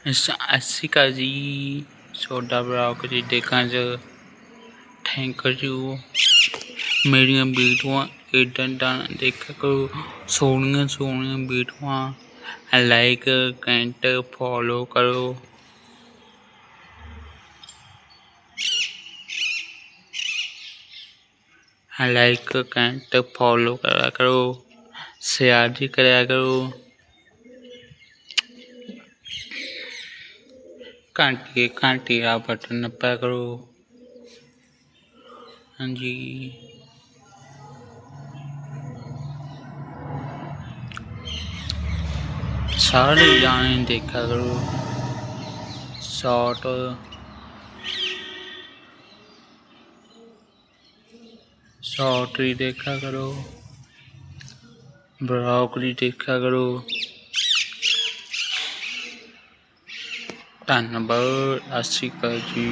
ਸਤਿ ਸ਼੍ਰੀ ਅਕਾਲ ਜੀ। ਤੁਹਾਡਾ ਬਲੌਗ ਜੀ ਦੇਖਣ 'ਚ ਥੈਂਕ ਯੂ। ਮੇਰੀਆਂ ਵੀਡੀਓਆਂ ਇੱਦਾਂ ਦੇਖਿਆ ਕਰੋ, ਸੋਹਣੀਆਂ ਸੋਹਣੀਆਂ ਵੀਡੀਓਆਂ ਲਾਈਕ ਕਮੈਂਟ ਫੋਲੋ ਕਰੋ। ਲਾਈਕ ਕਮੈਂਟ ਫੋਲੋ ਕਰਿਆ ਕਰੋ, ਸ਼ੇਅਰ ਵੀ ਕਰਿਆ ਕਰੋ। ਘੰਟੀ ਦਾ ਬਟਨ ਨੱਪਿਆ ਕਰੋ। ਹਾਂਜੀ, ਸਾਰੇ ਜਾਣੇ ਦੇਖਿਆ ਕਰੋ ਸ਼ਾਰਟ ਵੀ ਦੇਖਿਆ ਕਰੋ, ਬਲੌਗ ਵੀ ਦੇਖਿਆ ਕਰੋ। ਧੰਨਵਾਦ। ਸਤਿ ਸ਼੍ਰੀ ਅਕਾਲ ਜੀ।